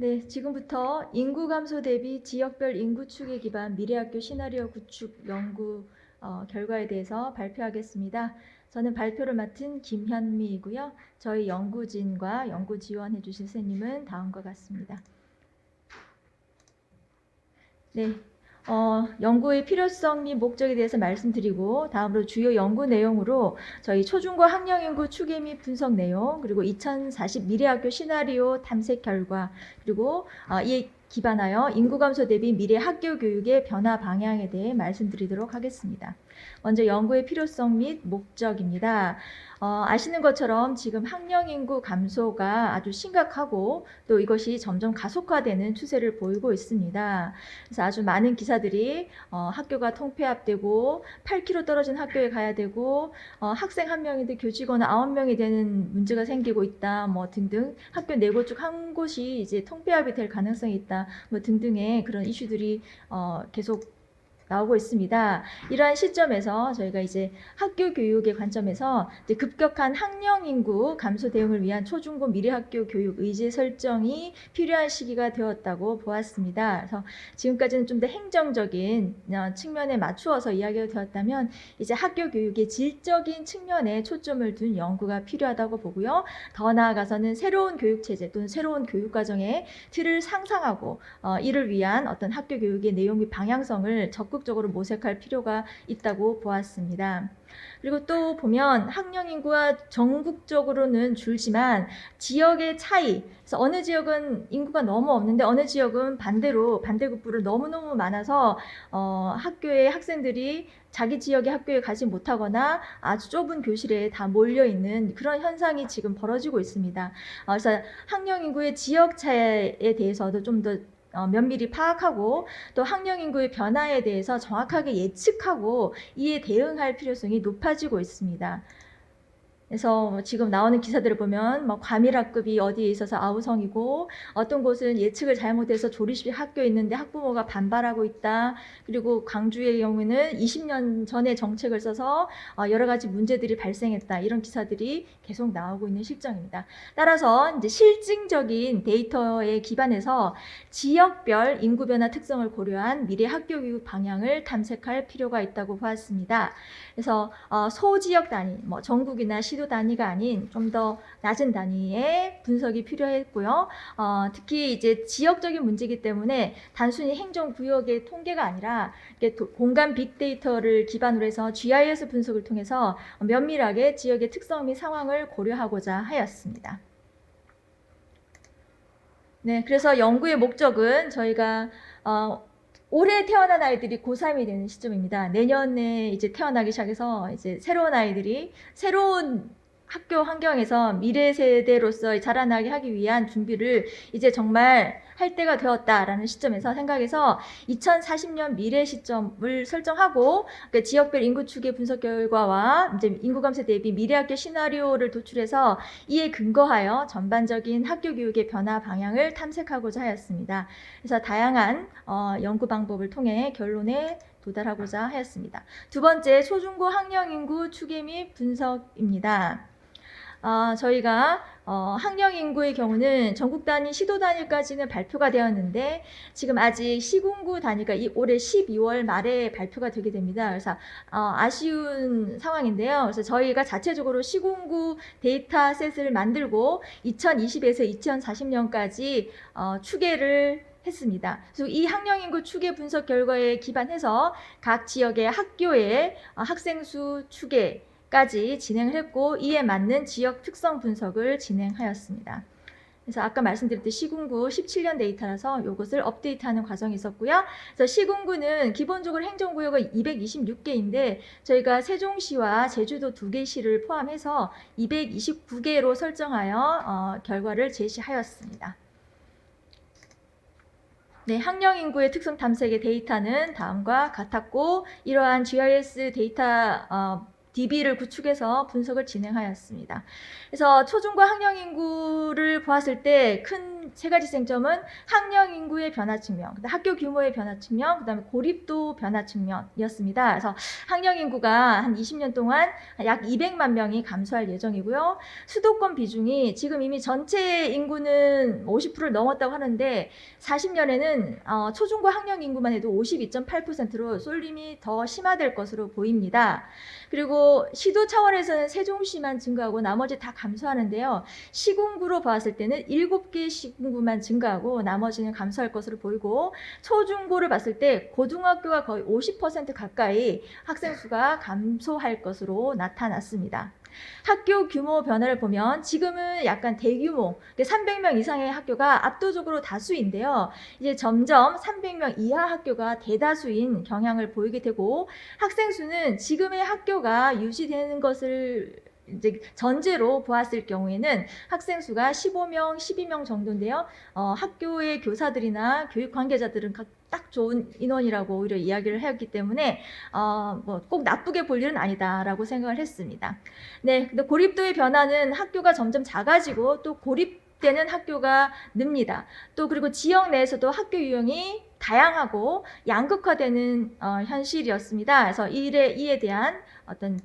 네, 지금부터 인구 감소 대비 지역별 인구 추계 기반 미래학교 시나리오 구축 연구 결과에 대해서 발표하겠습니다. 저는 발표를 맡은 김현미이고요. 저희 연구진과 연구 지원해 주실 선생님은 다음과 같습니다. 네, 연구의 필요성 및 목적에 대해서 말씀드리고 다음으로 주요 연구 내용으로 저희 초중고 학령인구 추계 및 분석 내용, 그리고 2040 미래학교 시나리오 탐색 결과, 그리고 이에 기반하여 인구 감소 대비 미래 학교 교육의 변화 방향에 대해 말씀드리도록 하겠습니다. 먼저 연구의 필요성 및 목적입니다. 아시는 것처럼 지금 학령 인구 감소가 아주 심각하고 또 이것이 점점 가속화되는 추세를 보이고 있습니다. 그래서 아주 많은 기사들이 학교가 통폐합되고 8km 떨어진 학교에 가야 되고 학생 1명인데 교직원 9명이 되는 문제가 생기고 있다, 뭐 등등, 학교 4곳 중 한 곳이 이제 통폐합이 될 가능성이 있다, 뭐 등등의 그런 이슈들이 계속 나오고 있습니다. 이러한 시점에서 저희가 이제 학교 교육의 관점에서 이제 급격한 학령 인구 감소 대응을 위한 초중고 미래학교 교육 의제 설정이 필요한 시기가 되었다고 보았습니다. 그래서 지금까지는 좀 더 행정적인 측면에 맞추어서 이야기가 되었다면 이제 학교 교육의 질적인 측면에 초점을 둔 연구가 필요하다고 보고요. 더 나아가서는 새로운 교육 체제 또는 새로운 교육 과정의 틀을 상상하고 이를 위한 어떤 학교 교육의 내용 및 방향성을 적극적으로 모색할 필요가 있다고 보았습니다. 그리고 또 보면 학령 인구가 전국적으로는 줄지만 지역의 차이, 그래서 어느 지역은 인구가 너무 없는데 어느 지역은 반대로 반대급부를 너무너무 많아서 학교의 학생들이 자기 지역의 학교에 가지 못하거나 아주 좁은 교실에 다 몰려있는 그런 현상이 지금 벌어지고 있습니다. 그래서 학령 인구의 지역 차이에 대해서도 좀 더 면밀히 파악하고 또 학령 인구의 변화에 대해서 정확하게 예측하고 이에 대응할 필요성이 높아지고 있습니다. 그래서 지금 나오는 기사들을 보면 과밀학급이 어디에 있어서 아우성이고 어떤 곳은 예측을 잘못해서 조리실 학교에 있는데 학부모가 반발하고 있다. 그리고 광주의 경우는 20년 전에 정책을 써서 여러 가지 문제들이 발생했다. 이런 기사들이 계속 나오고 있는 실정입니다. 따라서 이제 실증적인 데이터에 기반해서 지역별 인구 변화 특성을 고려한 미래 학교 교육 방향을 탐색할 필요가 있다고 보았습니다. 그래서 소지역 단위, 전국이나 시도 단위가 아닌 좀 더 낮은 단위의 분석이 필요했고요. 특히 이제 지역적인 문제이기 때문에 단순히 행정구역의 통계가 아니라 공간 빅데이터를 기반으로 해서 GIS 분석을 통해서 면밀하게 지역의 특성 및 상황을 고려하고자 하였습니다. 네, 그래서 연구의 목적은 저희가 올해 태어난 아이들이 고3이 되는 시점입니다. 내년에 이제 태어나기 시작해서 이제 새로운 아이들이 새로운 학교 환경에서 미래 세대로서 자라나게 하기 위한 준비를 이제 정말 할 때가 되었다라는 시점에서 생각해서 2040년 미래 시점을 설정하고 지역별 인구 추계 분석 결과와 이제 인구 감소 대비 미래학교 시나리오를 도출해서 이에 근거하여 전반적인 학교 교육의 변화 방향을 탐색하고자 하였습니다. 그래서 다양한 연구 방법을 통해 결론에 도달하고자 하였습니다. 두 번째, 초중고 학령 인구 추계 및 분석입니다. 저희가 학령 인구의 경우는 전국 단위, 시도 단위까지는 발표가 되었는데 지금 아직 시군구 단위가 올해 12월 말에 발표가 되게 됩니다. 그래서 아쉬운 상황인데요. 그래서 저희가 자체적으로 시군구 데이터셋을 만들고 2020에서 2040년까지 추계를 했습니다. 그래서 이 학령 인구 추계 분석 결과에 기반해서 각 지역의 학교의 학생 수 추계 까지 진행을 했고 이에 맞는 지역 특성 분석을 진행하였습니다. 그래서 아까 말씀드렸듯이 시군구 17년 데이터라서 이것을 업데이트하는 과정이 있었고요. 그래서 시군구는 기본적으로 행정구역은 226개인데 저희가 세종시와 제주도 2개 시를 포함해서 229개로 설정하여 결과를 제시하였습니다. 네, 학령 인구의 특성 탐색의 데이터는 다음과 같았고 이러한 GIS 데이터 DB를 구축해서 분석을 진행하였습니다. 그래서 초중고 학령 인구를 보았을 때 큰 세 가지 쟁점은 학령 인구의 변화 측면, 학교 규모의 변화 측면, 그다음에 고립도 변화 측면이었습니다. 그래서 학령 인구가 한 20년 동안 약 200만 명이 감소할 예정이고요. 수도권 비중이 지금 이미 전체 인구는 50%를 넘었다고 하는데 40년에는 초중고 학령 인구만 해도 52.8%로 쏠림이 더 심화될 것으로 보입니다. 그리고 시도 차원에서는 세종시만 증가하고 나머지 다 감소하는데요. 시군구로 봤을 때는 7개 시군구만 증가하고 나머지는 감소할 것으로 보이고 초중고를 봤을 때 고등학교가 거의 50% 가까이 학생 수가 감소할 것으로 나타났습니다. 학교 규모 변화를 보면 지금은 약간 대규모 300명 이상의 학교가 압도적으로 다수인데요. 이제 점점 300명 이하 학교가 대다수인 경향을 보이게 되고 학생 수는 지금의 학교가 유지되는 것을 이제 전제로 보았을 경우에는 학생 수가 15명, 12명 정도인데요. 학교의 교사들이나 교육 관계자들은 딱 좋은 인원이라고 오히려 이야기를 했기 때문에 뭐 꼭 나쁘게 볼 일은 아니다라고 생각을 했습니다. 네, 근데 고립도의 변화는 학교가 점점 작아지고 또 고립되는 학교가 늡니다. 또 그리고 지역 내에서도 학교 유형이 다양하고 양극화되는 현실이었습니다. 그래서 이에 대한 어떤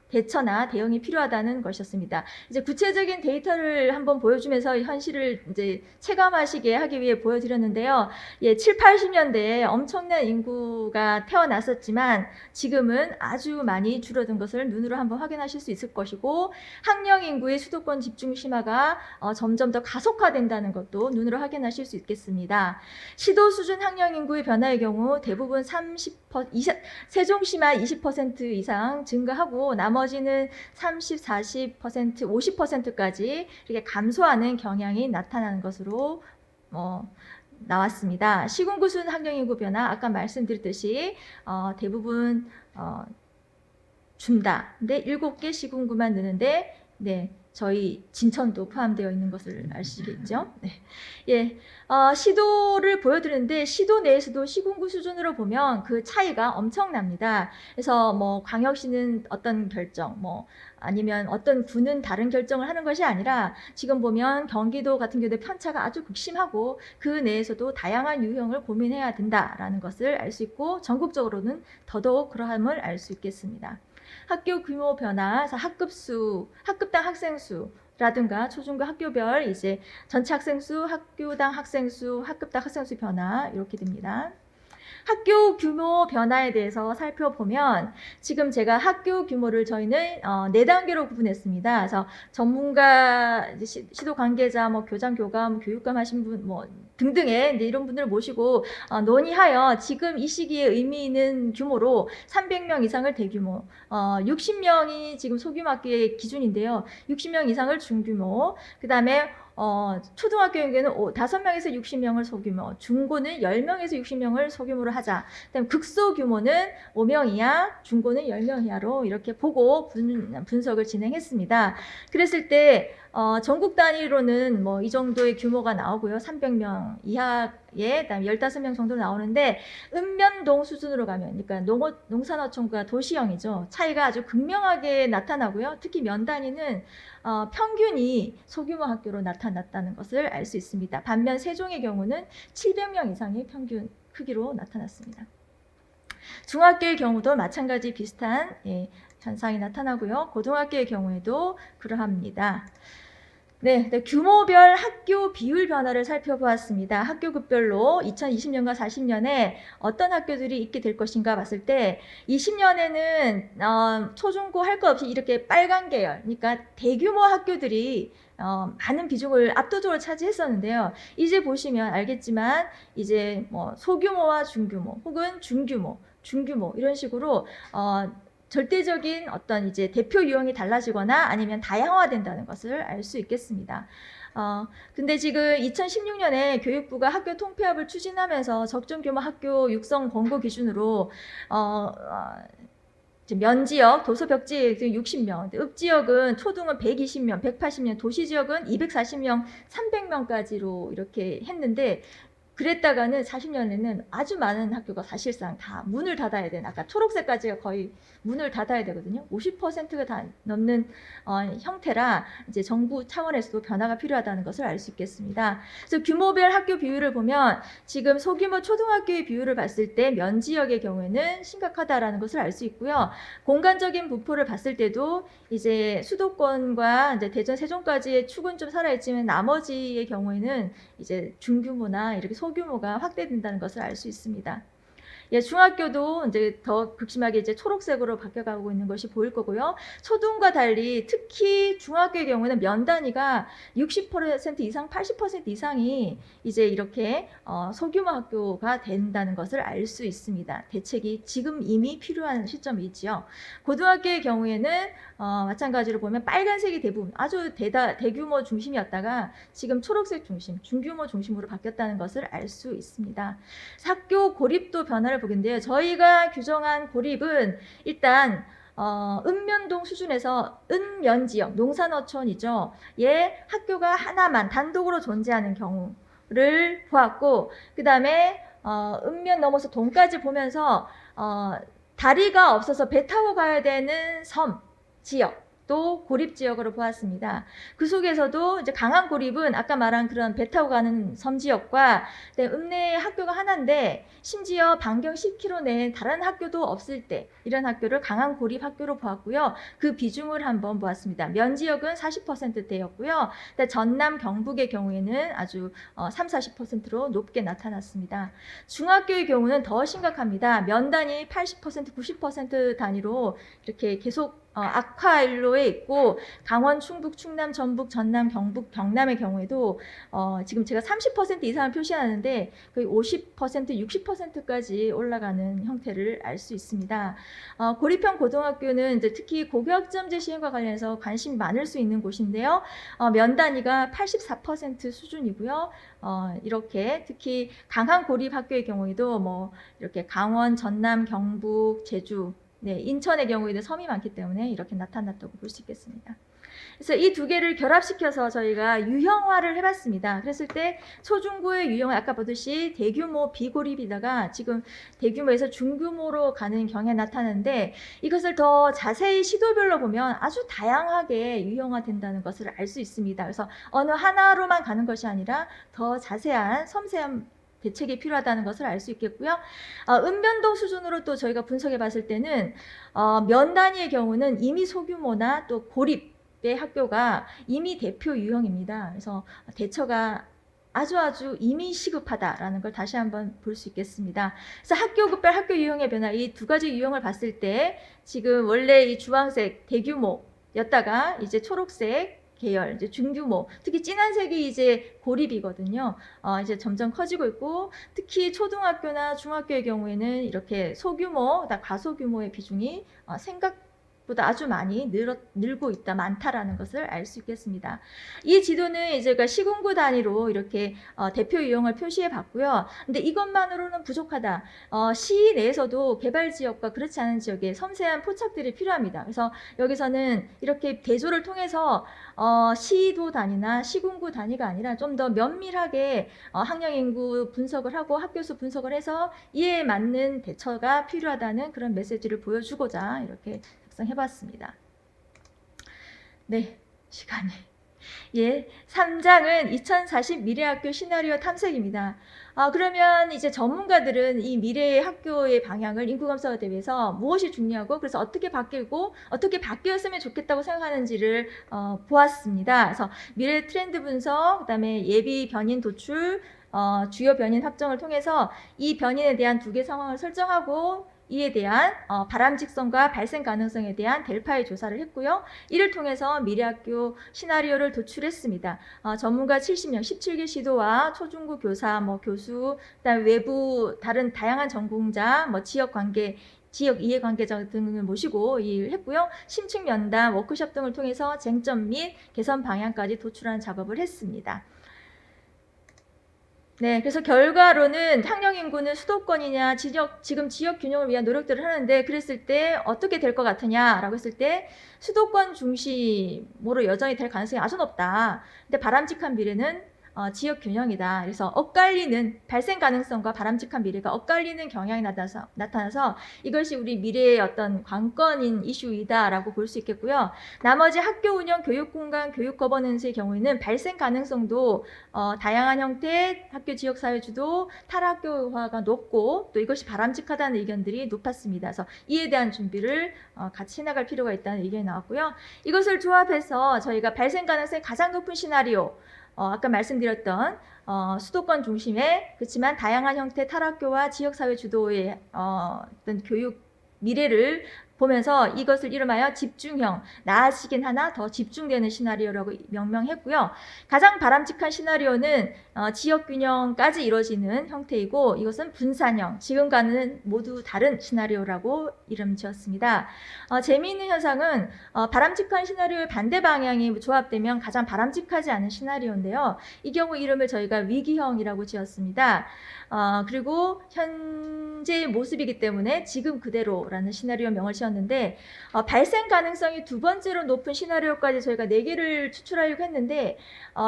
대처나 대응이 필요하다는 것이었습니다. 이제 구체적인 데이터를 한번 보여주면서 현실을 이제 체감하시게 하기 위해 보여드렸는데요. 7, 80년대에 엄청난 인구가 태어났었지만 지금은 아주 많이 줄어든 것을 눈으로 한번 확인하실 수 있을 것이고 학령 인구의 수도권 집중 심화가 점점 더 가속화된다는 것도 눈으로 확인하실 수 있겠습니다. 시도 수준 학령 인구의 변화의 경우 대부분 세종시만 20% 이상 증가하고 나머지는 30, 40%, 50%까지 이렇게 감소하는 경향이 나타나는 것으로 나왔습니다. 시군구 수준 학령 인구 변화 아까 말씀드렸듯이 대부분 준다. 근데 7개 시군구만 느는데 네. 저희 진천도 포함되어 있는 것을 아시겠죠? 네. 예, 시도를 보여드리는데 시도 내에서도 시군구 수준으로 보면 그 차이가 엄청납니다. 그래서 뭐 광역시는 어떤 결정, 뭐 아니면 어떤 구는 다른 결정을 하는 것이 아니라 지금 보면 경기도 같은 경우에 편차가 아주 극심하고 그 내에서도 다양한 유형을 고민해야 된다라는 것을 알 수 있고 전국적으로는 더더욱 그러함을 알 수 있겠습니다. 학교 규모 변화, 학급수, 학급당 학생 수라든가 초중고 학교별 이제 전체 학생 수, 학교당 학생 수, 학급당 학생 수 변화 이렇게 됩니다. 학교 규모 변화에 대해서 살펴보면 지금 제가 학교 규모를 저희는 4단계로 구분했습니다. 그래서 전문가, 시도 관계자, 뭐 교장, 교감, 교육감 하신 분, 뭐 등등의 이런 분들을 모시고 논의하여 지금 이 시기에 의미 있는 규모로 300명 이상을 대규모, 60명이 지금 소규모 학교의 기준인데요. 60명 이상을 중규모, 그 다음에 초등학교의 경우에는 5명에서 60명을 소규모, 중고는 10명에서 60명을 소규모로 하자. 그다음 극소규모는 5명 이하, 중고는 10명 이하로 이렇게 보고 분석을 진행했습니다. 그랬을 때 전국 단위로는 뭐 이 정도의 규모가 나오고요. 300명 이하에 그다음에 15명 정도 나오는데 읍면동 수준으로 가면 그러니까 농산어촌과 도시형이죠. 차이가 아주 극명하게 나타나고요. 특히 면 단위는 평균이 소규모 학교로 나타났다는 것을 알 수 있습니다. 반면 세종의 경우는 700명 이상의 평균 크기로 나타났습니다. 중학교의 경우도 마찬가지 비슷한 현상이 나타나고요. 고등학교의 경우에도 그러합니다. 네, 규모별 학교 비율 변화를 살펴보았습니다. 학교급별로 2020년과 40년에 어떤 학교들이 있게 될 것인가 봤을 때 20년에는 초중고 할 것 없이 이렇게 빨간 계열, 그러니까 대규모 학교들이 많은 비중을 압도적으로 차지했었는데요. 이제 보시면 알겠지만 이제 뭐 소규모와 중규모 혹은 중규모 이런 식으로 절대적인 어떤 이제 대표 유형이 달라지거나 아니면 다양화된다는 것을 알 수 있겠습니다. 근데 지금 2016년에 교육부가 학교 통폐합을 추진하면서 적정 규모 학교 육성 권고 기준으로 면지역, 도서벽지 60명, 읍지역은 초등은 120명, 180명, 도시지역은 240명, 300명까지로 이렇게 했는데 그랬다가는 40년에는 아주 많은 학교가 사실상 다 문을 닫아야 되는, 아까 초록색까지가 거의 문을 닫아야 되거든요. 50%가 다 넘는 형태라 이제 정부 차원에서도 변화가 필요하다는 것을 알 수 있겠습니다. 그래서 규모별 학교 비율을 보면 지금 소규모 초등학교의 비율을 봤을 때 면 지역의 경우에는 심각하다라는 것을 알 수 있고요. 공간적인 분포를 봤을 때도 이제 수도권과 이제 대전, 세종까지의 축은 좀 살아있지만 나머지의 경우에는 이제 중규모나 이렇게 소규모가 확대된다는 것을 알 수 있습니다. 예, 중학교도 이제 더 극심하게 이제 초록색으로 바뀌어가고 있는 것이 보일 거고요. 초등과 달리 특히 중학교의 경우는 면 단위가 60% 이상, 80% 이상이 이제 이렇게 소규모 학교가 된다는 것을 알 수 있습니다. 대책이 지금 이미 필요한 시점이지요. 고등학교의 경우에는 마찬가지로 보면 빨간색이 대부분 아주 대규모 중심이었다가 지금 초록색 중심, 중규모 중심으로 바뀌었다는 것을 알 수 있습니다. 학교 고립도 변화를 보겠는데요. 저희가 규정한 고립은 일단 읍면동 수준에서 읍면지역, 농산어촌이죠. 예, 학교가 하나만 단독으로 존재하는 경우를 보았고, 그 다음에 읍면 넘어서 동까지 보면서 다리가 없어서 배 타고 가야 되는 섬 지역, 또 고립 지역으로 보았습니다. 그 속에서도 이제 강한 고립은 아까 말한 그런 배 타고 가는 섬 지역과 읍내에 학교가 하나인데 심지어 반경 10km 내에 다른 학교도 없을 때 이런 학교를 강한 고립 학교로 보았고요. 그 비중을 한번 보았습니다. 면 지역은 40%대였고요. 전남, 경북의 경우에는 아주 30-40%로 높게 나타났습니다. 중학교의 경우는 더 심각합니다. 면 단위 80%, 90% 단위로 이렇게 계속 악화일로에 있고 강원, 충북, 충남, 전북, 전남, 경북, 경남의 경우에도 지금 제가 30% 이상을 표시하는데 거의 50%, 60%까지 올라가는 형태를 알 수 있습니다. 고립형 고등학교는 이제 특히 고교학점제 시행과 관련해서 관심이 많을 수 있는 곳인데요. 면 단위가 84% 수준이고요. 이렇게 특히 강한 고립 학교의 경우에도 뭐 이렇게 강원, 전남, 경북, 제주, 네, 인천의 경우에는 섬이 많기 때문에 이렇게 나타났다고 볼 수 있겠습니다. 그래서 이 두 개를 결합시켜서 저희가 유형화를 해봤습니다. 그랬을 때 초중고의 유형은 아까 보듯이 대규모 비고립이다가 지금 대규모에서 중규모로 가는 경향이 나타나는데 이것을 더 자세히 시도별로 보면 아주 다양하게 유형화된다는 것을 알 수 있습니다. 그래서 어느 하나로만 가는 것이 아니라 더 자세한 섬세한 대책이 필요하다는 것을 알 수 있겠고요. 읍면동 수준으로 또 저희가 분석해 봤을 때는 면 단위의 경우는 이미 소규모나 또 고립의 학교가 이미 대표 유형입니다. 그래서 대처가 아주 이미 시급하다라는 걸 다시 한번 볼 수 있겠습니다. 그래서 학교급별 학교 유형의 변화, 이 두 가지 유형을 봤을 때 지금 원래 이 주황색 대규모였다가 이제 초록색 계열, 이제 중규모, 특히 진한색이 이제 고립이거든요. 이제 점점 커지고 있고, 특히 초등학교나 중학교의 경우에는 이렇게 소규모, 과소규모의 비중이 생각보다 아주 많이 늘고 있다, 많다라는 것을 알 수 있겠습니다. 이 지도는 이제 시군구 단위로 이렇게 대표 유형을 표시해 봤고요. 근데 이것만으로는 부족하다. 시 내에서도 개발 지역과 그렇지 않은 지역에 섬세한 포착들이 필요합니다. 그래서 여기서는 이렇게 대조를 통해서 시도 단위나 시군구 단위가 아니라 좀 더 면밀하게 학령 인구 분석을 하고 학교수 분석을 해서 이에 맞는 대처가 필요하다는 그런 메시지를 보여주고자 이렇게 작성해봤습니다. 네, 시간이. 예, 3장은 2040 미래학교 시나리오 탐색입니다. 그러면 이제 전문가들은 이 미래의 학교의 방향을 인구감사가 되기 위해서 무엇이 중요하고 그래서 어떻게 바뀌고 어떻게 바뀌었으면 좋겠다고 생각하는지를 보았습니다. 그래서 미래 트렌드 분석, 그다음에 예비 변인 도출, 주요 변인 확정을 통해서 이 변인에 대한 두 개 상황을 설정하고 이에 대한 바람직성과 발생 가능성에 대한 델파의 조사를 했고요. 이를 통해서 미래학교 시나리오를 도출했습니다. 전문가 70명, 17개 시도와 초중고 교사, 교수, 그다음 외부 다른 다양한 전공자, 지역 관계, 지역 이해관계자 등을 모시고 일을 했고요. 심층 면담, 워크숍 등을 통해서 쟁점 및 개선 방향까지 도출하는 작업을 했습니다. 네, 그래서 결과로는 학령 인구는 수도권이냐 지금 지역 균형을 위한 노력들을 하는데 그랬을 때 어떻게 될 것 같으냐라고 했을 때 수도권 중심으로 여전히 될 가능성이 아주 높다. 근데 바람직한 미래는 지역 균형이다. 그래서 엇갈리는 발생 가능성과 바람직한 미래가 엇갈리는 경향이 나타나서 이것이 우리 미래의 어떤 관건인 이슈이다라고 볼 수 있겠고요. 나머지 학교 운영, 교육 공간, 교육 거버넌스의 경우에는 발생 가능성도 다양한 형태, 학교 지역 사회 주도, 탈학교화가 높고 또 이것이 바람직하다는 의견들이 높았습니다. 그래서 이에 대한 준비를 같이 해나갈 필요가 있다는 의견이 나왔고요. 이것을 조합해서 저희가 발생 가능성이 가장 높은 시나리오, 아까 말씀드렸던 수도권 중심의 그렇지만 다양한 형태 탈학교와 지역사회 주도의 어떤 교육 미래를 보면서 이것을 이름하여 집중형, 나아지긴 하나 더 집중되는 시나리오라고 명명했고요. 가장 바람직한 시나리오는 지역균형까지 이루어지는 형태이고 이것은 분산형, 지금과는 모두 다른 시나리오라고 이름 지었습니다. 재미있는 현상은 바람직한 시나리오의 반대 방향이 조합되면 가장 바람직하지 않은 시나리오인데요. 이 경우 이름을 저희가 위기형이라고 지었습니다. 그리고 현재의 모습이기 때문에 지금 그대로라는 시나리오 명을 지었는데 발생 가능성이 두 번째로 높은 시나리오까지 저희가 4개를 추출하려고 했는데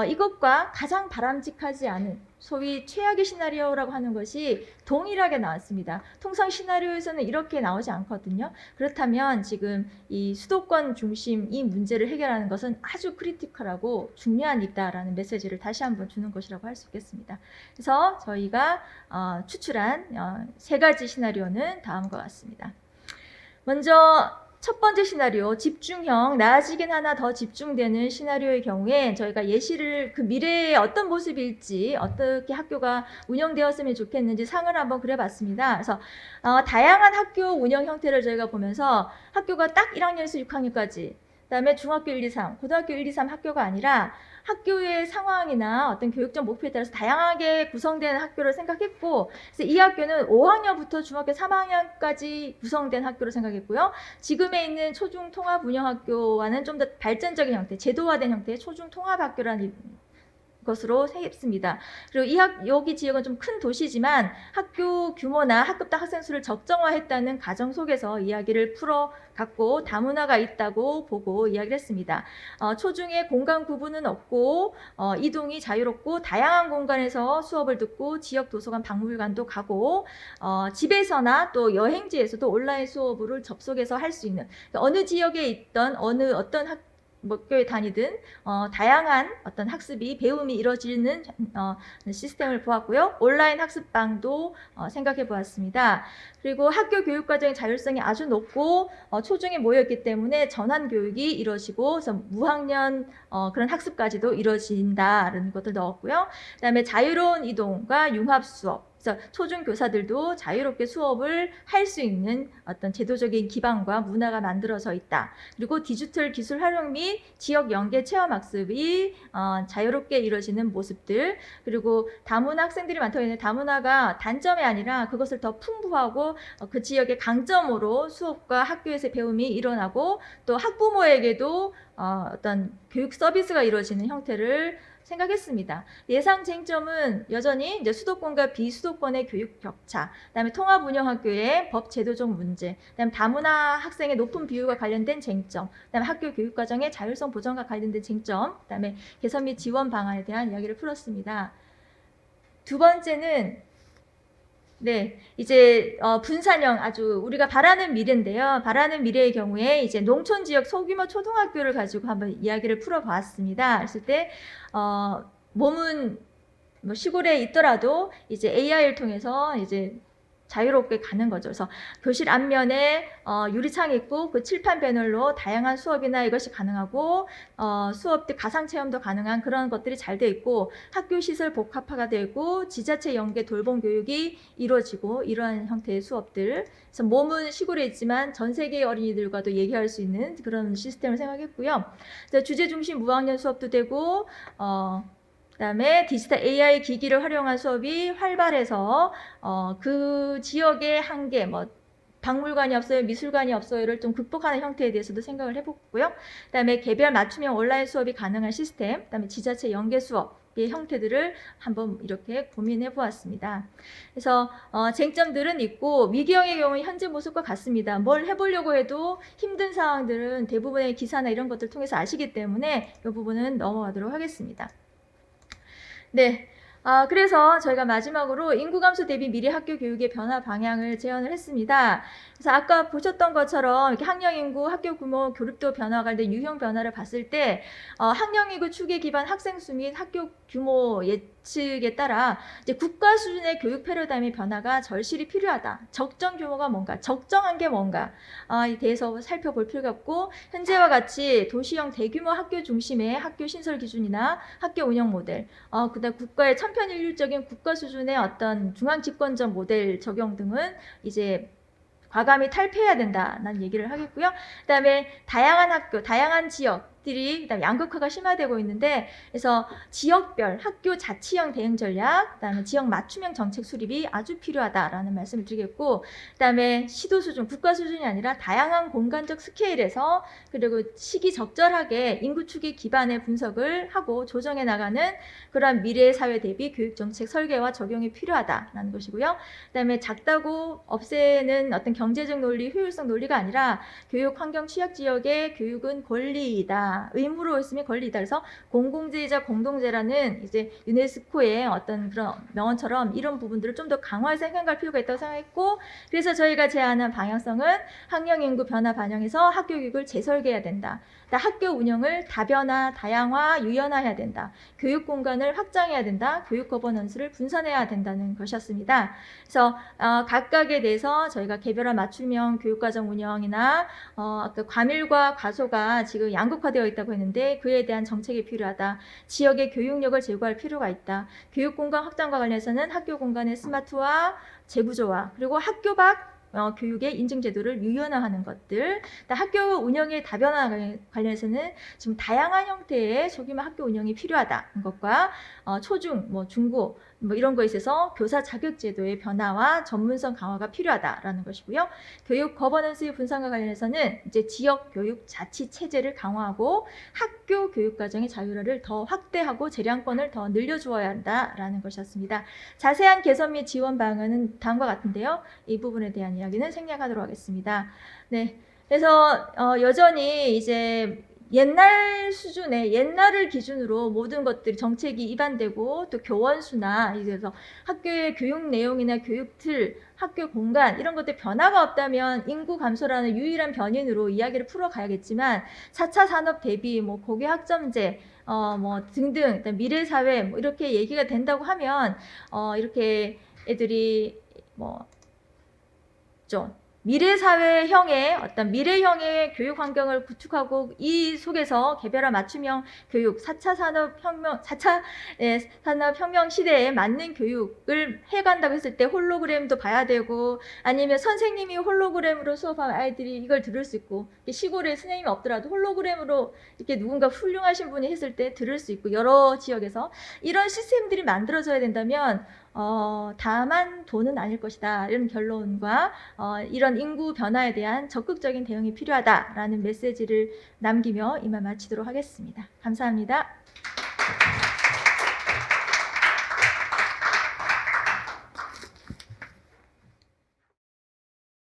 이것과 가장 바람직하지 않은 소위 최악의 시나리오라고 하는 것이 동일하게 나왔습니다. 통상 시나리오에서는 이렇게 나오지 않거든요. 그렇다면 지금 이 수도권 중심 이 문제를 해결하는 것은 아주 크리티컬하고 중요한 일이다라는 메시지를 다시 한번 주는 것이라고 할 수 있겠습니다. 그래서 저희가 추출한 3가지 시나리오는 다음과 같습니다. 먼저 첫 번째 시나리오, 집중형, 나아지긴 하나 더 집중되는 시나리오의 경우에 저희가 예시를 그 미래의 어떤 모습일지, 어떻게 학교가 운영되었으면 좋겠는지 상을 한번 그려봤습니다. 그래서 다양한 학교 운영 형태를 저희가 보면서 학교가 딱 1학년에서 6학년까지, 그다음에 중학교 1, 2, 3, 고등학교 1, 2, 3 학교가 아니라 학교의 상황이나 어떤 교육적 목표에 따라서 다양하게 구성된 학교를 생각했고, 그래서 이 학교는 5학년부터 중학교 3학년까지 구성된 학교로 생각했고요. 지금에 있는 초중 통합 운영 학교와는 좀 더 발전적인 형태, 제도화된 형태의 초중 통합 학교라는 것으로 했습니다. 그리고 여기 지역은 좀 큰 도시지만 학교 규모나 학급당 학생 수를 적정화했다는 가정 속에서 이야기를 풀어갖고 다문화가 있다고 보고 이야기를 했습니다. 초중에 공간 구분은 없고 이동이 자유롭고 다양한 공간에서 수업을 듣고 지역 도서관 박물관도 가고 집에서나 또 여행지에서도 온라인 수업을 접속해서 할 수 있는, 어느 지역에 있던 어떤 학교에 다니든 다양한 어떤 학습이 배움이 이루어지는 시스템을 보았고요. 온라인 학습방도 생각해 보았습니다. 그리고 학교 교육과정의 자율성이 아주 높고 초중에 모였기 때문에 전환 교육이 이루어지고 그래서 무학년 그런 학습까지도 이루어진다는 것을 넣었고요. 그다음에 자유로운 이동과 융합 수업, 그래서 초중 교사들도 자유롭게 수업을 할 수 있는 어떤 제도적인 기반과 문화가 만들어져 있다. 그리고 디지털 기술 활용 및 지역 연계 체험 학습이 자유롭게 이루어지는 모습들, 그리고 다문화 학생들이 많다고 했는데 다문화가 단점이 아니라 그것을 더 풍부하고 그 지역의 강점으로 수업과 학교에서 배움이 일어나고 또 학부모에게도 어떤 교육 서비스가 이루어지는 형태를 생각했습니다. 예상 쟁점은 여전히 이제 수도권과 비수도권의 교육 격차, 그다음에 통합 운영 학교의 법 제도적 문제, 그다음에 다문화 학생의 높은 비율과 관련된 쟁점, 그다음에 학교 교육 과정의 자율성 보장과 관련된 쟁점, 그다음에 개선 및 지원 방안에 대한 이야기를 풀었습니다. 두 번째는 이제 분산형, 아주 우리가 바라는 미래인데요. 바라는 미래의 경우에 이제 농촌 지역 소규모 초등학교를 가지고 한번 이야기를 풀어봤습니다. 그랬을 때 몸은 뭐 시골에 있더라도 이제 AI를 통해서 이제 자유롭게 가는 거죠. 그래서 교실 앞면에 유리창이 있고 그 칠판 패널로 다양한 수업이나 이것이 가능하고 수업 때 가상 체험도 가능한 그런 것들이 잘 되어 있고 학교 시설 복합화가 되어 있고 지자체 연계 돌봄 교육이 이루어지고 이러한 형태의 수업들. 그래서 몸은 시골에 있지만 전 세계의 어린이들과도 얘기할 수 있는 그런 시스템을 생각했고요. 주제 중심 무학년 수업도 되고 그다음에 디지털 AI 기기를 활용한 수업이 활발해서 그 지역의 한계, 뭐 박물관이 없어요, 미술관이 없어요를 좀 극복하는 형태에 대해서도 생각을 해봤고요. 그다음에 개별 맞춤형 온라인 수업이 가능한 시스템, 그다음에 지자체 연계 수업의 형태들을 한번 이렇게 고민해 보았습니다. 그래서 쟁점들은 있고 위기형의 경우 현재 모습과 같습니다. 뭘 해보려고 해도 힘든 상황들은 대부분의 기사나 이런 것들 통해서 아시기 때문에 이 부분은 넘어가도록 하겠습니다. 네. 그래서 저희가 마지막으로 인구 감소 대비 미래 학교 교육의 변화 방향을 제안을 했습니다. 그래서 아까 보셨던 것처럼 이렇게 학령 인구, 학교 규모, 교육도 변화와 관련된 유형 변화를 봤을 때 학령 인구 추계 기반 학생 수 및 학교 규모 예측에 따라 이제 국가 수준의 교육 패러다임의 변화가 절실히 필요하다. 적정 규모가 뭔가, 적정한 게 뭔가 에 대해서 살펴볼 필요가 없고, 현재와 같이 도시형 대규모 학교 중심의 학교 신설 기준이나 학교 운영 모델, 그다음 국가의 천편일률적인 국가 수준의 어떤 중앙 집권적 모델 적용 등은 이제 과감히 탈피해야 된다는 얘기를 하겠고요. 그다음에 다양한 학교, 다양한 지역들이 그다음에 양극화가 심화되고 있는데, 그래서 지역별 학교 자치형 대응 전략, 그다음에 지역 맞춤형 정책 수립이 아주 필요하다라는 말씀을 드리겠고, 그다음에 시도 수준, 국가 수준이 아니라 다양한 공간적 스케일에서 그리고 시기적절하게 인구 추계 기반의 분석을 하고 조정해 나가는 그러한 미래 사회 대비 교육 정책 설계와 적용이 필요하다라는 것이고요. 그다음에 작다고 없애는 어떤 경제적 논리, 효율성 논리가 아니라 교육 환경 취약 지역의 교육은 권리이다. 의무로 있으면 권리이다. 그래서 공공재이자 공동재라는 이제 유네스코의 어떤 그런 명언처럼 이런 부분들을 좀 더 강화해서 생각할 필요가 있다고 생각했고, 그래서 저희가 제안한 방향성은 학령 인구 변화 반영해서 학교 교육을 재설계해야 된다. 학교 운영을 다변화, 다양화, 유연화해야 된다. 교육 공간을 확장해야 된다. 교육 거버넌스를 분산해야 된다는 것이었습니다. 그래서 각각에 대해서 저희가 개별화 맞춤형 교육과정 운영이나 아까 과밀과 과소가 지금 양극화되어 있다고 했는데 그에 대한 정책이 필요하다. 지역의 교육력을 제고할 필요가 있다. 교육 공간 확장과 관련해서는 학교 공간의 스마트화, 재구조화, 그리고 학교 밖 교육의 인증 제도를 유연화하는 것들, 학교 운영의 다변화 관련해서는 지금 다양한 형태의 소규모 학교 운영이 필요하다는 것과 초중, 중고 이런 거에 있어서 교사 자격 제도의 변화와 전문성 강화가 필요하다라는 것이고요. 교육 거버넌스의 분산과 관련해서는 이제 지역 교육 자치 체제를 강화하고 학교 교육 과정의 자율화를 더 확대하고 재량권을 더 늘려주어야 한다라는 것이었습니다. 자세한 개선 및 지원 방안은 다음과 같은데요. 이 부분에 대한 이야기는 생략하도록 하겠습니다. 네. 그래서 여전히 이제 옛날 수준의 옛날을 기준으로 모든 것들이 정책이 입안되고 또 교원 수나 이래서 학교의 교육 내용이나 교육 틀, 학교 공간 이런 것들 변화가 없다면 인구 감소라는 유일한 변인으로 이야기를 풀어가야겠지만 4차 산업 대비 고교 학점제 등등 미래 사회 이렇게 얘기가 된다고 하면 이렇게 애들이 좀 미래 사회형의 어떤 미래형의 교육 환경을 구축하고 이 속에서 개별화 맞춤형 교육, 4차 산업혁명 시대에 맞는 교육을 해간다고 했을 때 홀로그램도 봐야 되고, 아니면 선생님이 홀로그램으로 수업하면 아이들이 이걸 들을 수 있고, 시골에 선생님이 없더라도 홀로그램으로 이렇게 누군가 훌륭하신 분이 했을 때 들을 수 있고, 여러 지역에서 이런 시스템들이 만들어져야 된다면 다만 돈은 아닐 것이다. 이런 결론과 이런 인구 변화에 대한 적극적인 대응이 필요하다라는 메시지를 남기며 이만 마치도록 하겠습니다. 감사합니다.